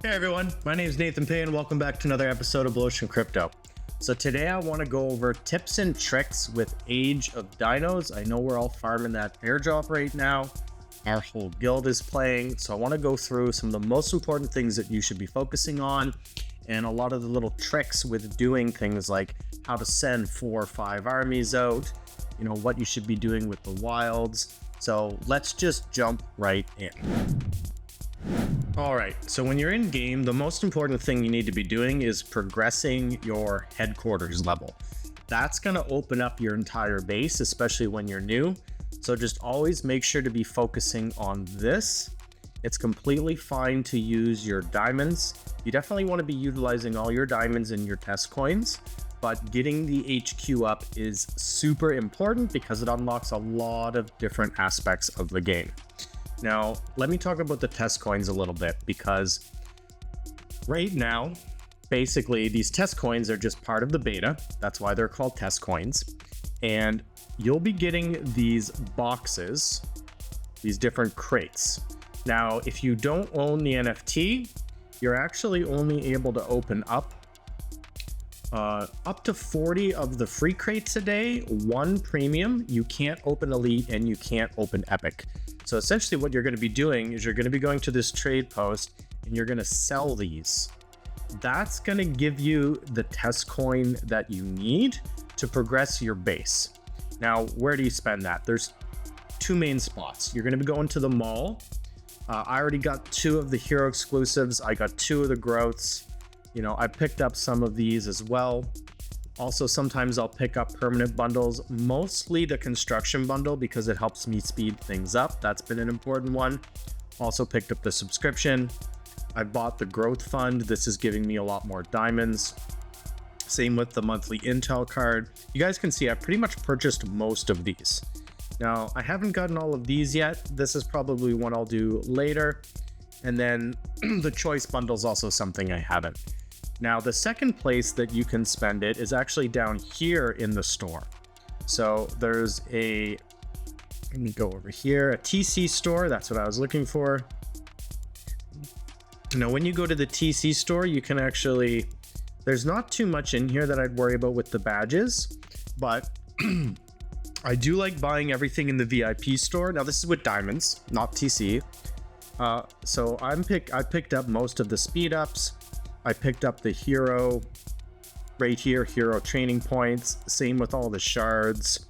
Hey everyone, my name is Nathan Payne. Welcome back to another episode of Blu Ocean Crypto. So today I want to go over tips and tricks with Age of Dinos. I know we're all farming that airdrop right now. Our whole guild is playing, so I want to go through some of the most important things that you should be focusing on and a lot of the little tricks with doing things like how to send 4 or 5 armies out, you know, what you should be doing with the wilds. So let's just jump right in. Alright, so when you're in game, the most important thing you need to be doing is progressing your headquarters level. That's going to open up your entire base, especially when you're new. So just always make sure to be focusing on this. It's completely fine to use your diamonds. You definitely want to be utilizing all your diamonds and your test coins, but getting the HQ up is super important because it unlocks a lot of different aspects of the game. Now, let me talk about the test coins a little bit, because right now, basically, these test coins are just part of the beta. That's why they're called test coins. And you'll be getting these boxes, these different crates. Now, if you don't own the NFT, you're actually only able to open up to 40 of the free crates a day, 1 premium. You can't open elite and you can't open epic. So essentially what you're going to be doing is you're going to be going to this trade post and you're going to sell these. That's going to give you the test coin that you need to progress your base. Now, where do you spend that? There's 2 main spots. You're going to be going to the mall. I already got 2 of the hero exclusives. I got 2 of the growths. You know, I picked up some of these as well. Also, sometimes I'll pick up permanent bundles, mostly the construction bundle because it helps me speed things up. That's been an important one. Also picked up the subscription. I bought the growth fund. This is giving me a lot more diamonds. Same with the monthly intel card. You guys can see I've pretty much purchased most of these. Now, I haven't gotten all of these yet. This is probably one I'll do later. And then the choice bundle is also something I haven't. Now, the second place that you can spend it is actually down here in the store. So there's let me go over here, a TC store. That's what I was looking for. Now, when you go to the TC store, you can actually, there's not too much in here that I'd worry about with the badges, but I do like buying everything in the VIP store. Now, this is with diamonds, not TC. So I picked up most of the speed ups. I picked up the hero right here, hero training points, same with all the shards.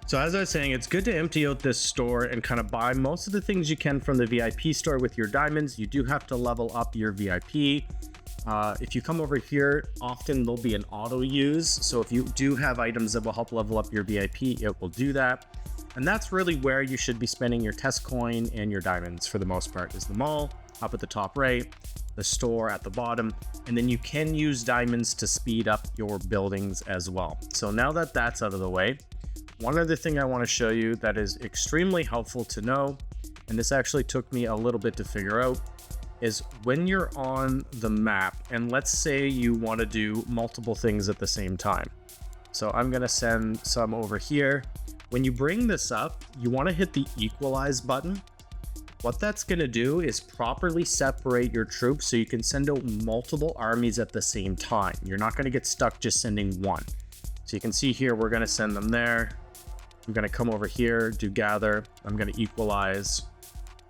So as I was saying, it's good to empty out this store and kind of buy most of the things you can from the VIP store with your diamonds. You do have to level up your VIP. If you come over here, often there'll be an auto use. So if you do have items that will help level up your VIP, it will do that. And that's really where you should be spending your test coin and your diamonds for the most part, is the mall up at the top right, the store at the bottom, and then you can use diamonds to speed up your buildings as well. So now that that's out of the way, one other thing I want to show you that is extremely helpful to know, and this actually took me a little bit to figure out, is when you're on the map, and let's say you want to do multiple things at the same time. So I'm going to send some over here. When you bring this up, you want to hit the equalize button. What that's going to do is properly separate your troops so you can send out multiple armies at the same time. You're not going to get stuck just sending one. So you can see here, we're going to send them there. I'm going to come over here, do gather. I'm going to equalize.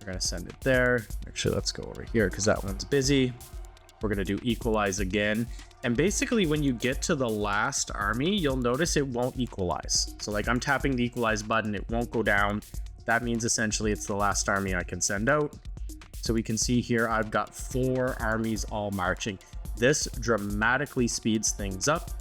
We're going to send it there. Actually, let's go over here because that one's busy. We're going to do equalize again. And basically, when you get to the last army, you'll notice it won't equalize. So like I'm tapping the equalize button, it won't go down. That means essentially it's the last army I can send out. So we can see here, I've got 4 armies all marching. This dramatically speeds things up.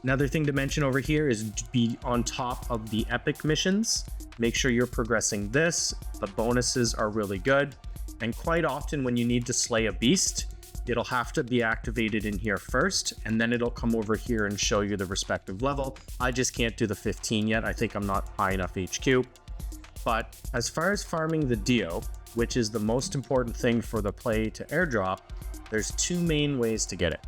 Another thing to mention over here is be on top of the epic missions. Make sure you're progressing this. The bonuses are really good. And quite often when you need to slay a beast, it'll have to be activated in here first, and then it'll come over here and show you the respective level. I just can't do the 15 yet. I think I'm not high enough HQ. But as far as farming the Dio, which is the most important thing for the play to airdrop, there's 2 main ways to get it.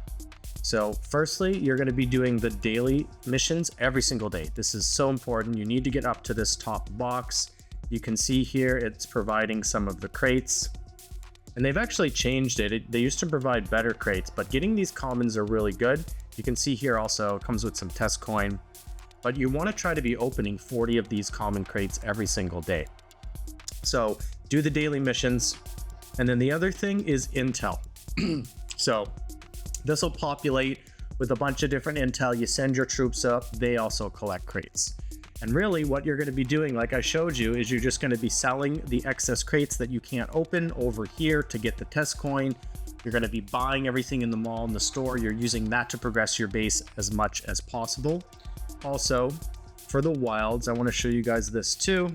So firstly, you're going to be doing the daily missions every single day. This is so important. You need to get up to this top box. You can see here it's providing some of the crates. And they've actually changed it. They used to provide better crates, but getting these commons are really good. You can see here also it comes with some test coin, but you want to try to be opening 40 of these common crates every single day. So do the daily missions. And then the other thing is intel. So this will populate with a bunch of different intel. You send your troops up, they also collect crates. And really what you're going to be doing, like I showed you, is you're just going to be selling the excess crates that you can't open over here to get the test coin. You're going to be buying everything in the mall and the store. You're using that to progress your base as much as possible. Also, for the wilds, I want to show you guys this too.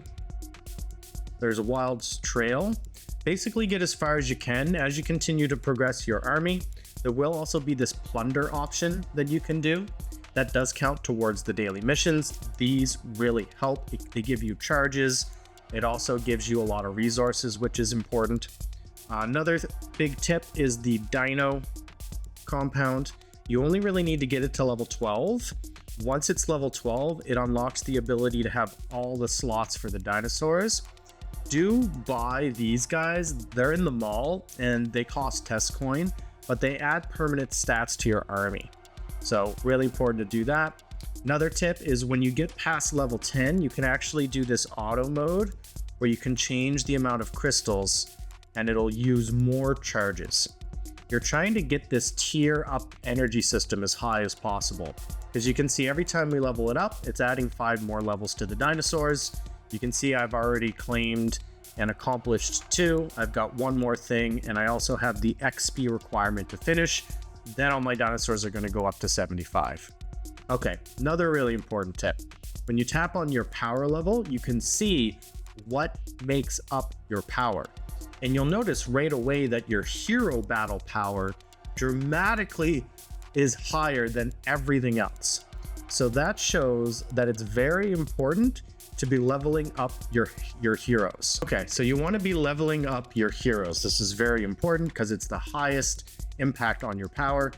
There's a wilds trail. Basically get as far as you can as you continue to progress your army. There will also be this plunder option that you can do. That does count towards the daily missions. These really help. They give you charges. It also gives you a lot of resources, which is important. Another big tip is the Dino Compound. You only really need to get it to level 12. Once it's level 12, it unlocks the ability to have all the slots for the dinosaurs. Do buy these guys. They're in the mall and they cost test coin, but they add permanent stats to your army. So really important to do that. Another tip is when you get past level 10, you can actually do this auto mode where you can change the amount of crystals and it'll use more charges. You're trying to get this tier up energy system as high as possible. Because you can see every time we level it up, it's adding 5 more levels to the dinosaurs. You can see I've already claimed and accomplished 2. I've got 1 more thing, and I also have the XP requirement to finish. Then all my dinosaurs are going to go up to 75. Okay, another really important tip. When you tap on your power level, you can see what makes up your power. And you'll notice right away that your hero battle power dramatically is higher than everything else. So that shows that it's very important to be leveling up your heroes. Okay, so you want to be leveling up your heroes. This is very important because it's the highest impact on your power.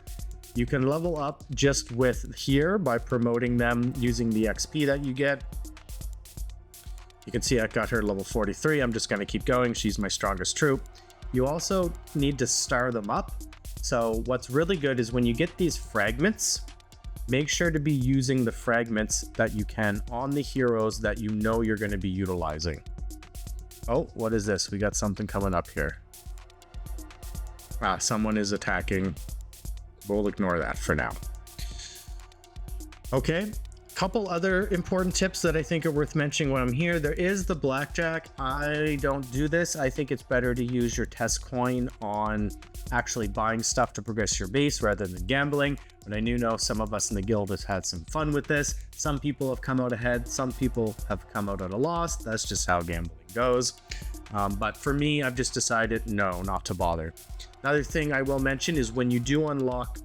You can level up just with here by promoting them using the XP that you get. You can see I got her level 43. I'm just going to keep going. She's my strongest troop. You also need to star them up. So what's really good is when you get these fragments, make sure to be using the fragments that you can on the heroes that you know you're going to be utilizing. Oh, what is this? We got something coming up here. Someone is attacking. We'll ignore that for now. Okay, couple other important tips that I think are worth mentioning when I'm here. There is the blackjack. I don't do this. I think it's better to use your test coin on actually buying stuff to progress your base rather than gambling. But I do know some of us in the guild has had some fun with this. Some people have come out ahead. Some people have come out at a loss. That's just how gambling goes. But for me, I've just decided no, not to bother. Another thing I will mention is when you do unlock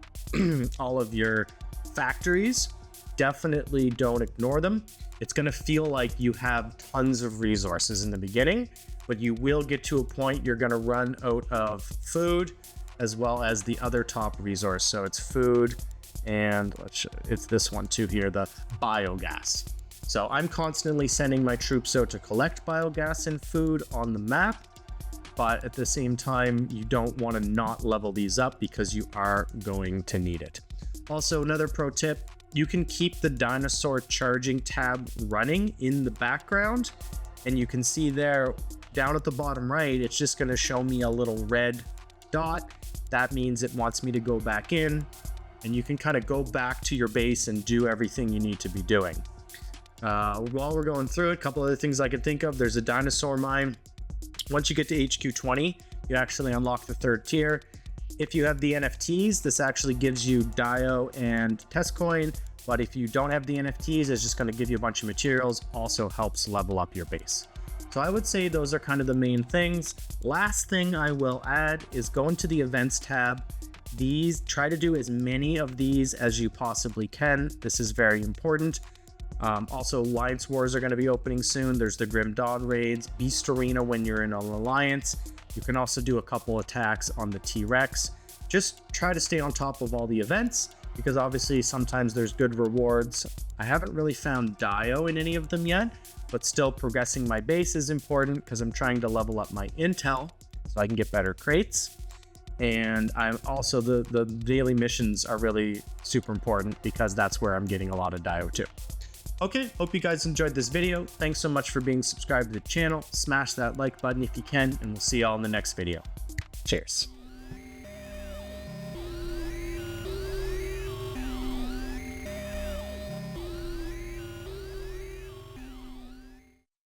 all of your factories, definitely don't ignore them. It's going to feel like you have tons of resources in the beginning, but you will get to a point you're going to run out of food as well as the other top resource. So it's food and it's this one too here, the biogas. So I'm constantly sending my troops out to collect biogas and food on the map. But at the same time, you don't want to not level these up because you are going to need it. Also, another pro tip, you can keep the dinosaur charging tab running in the background. And you can see there down at the bottom right, it's just going to show me a little red dot. That means it wants me to go back in. And you can kind of go back to your base and do everything you need to be doing. While we're going through it, a couple other things I can think of. There's a dinosaur mine. Once you get to HQ 20, you actually unlock the 3rd tier. If you have the NFTs, this actually gives you Dio and test coin. But if you don't have the NFTs, it's just going to give you a bunch of materials. Also helps level up your base. So I would say those are kind of the main things. Last thing I will add is go into the events tab. Try to do as many of these as you possibly can. This is very important. Also, Alliance Wars are going to be opening soon. There's the Grim Dawn raids, Beast Arena when you're in an alliance. You can also do a couple attacks on the T-Rex. Just try to stay on top of all the events because obviously sometimes there's good rewards. I haven't really found Dio in any of them yet, but still progressing my base is important because I'm trying to level up my intel. so I can get better crates. And I'm also, the daily missions are really super important because that's where I'm getting a lot of Dio too. Okay, hope you guys enjoyed this video. Thanks so much for being subscribed to the channel. Smash that like button if you can, and we'll see y'all in the next video. Cheers.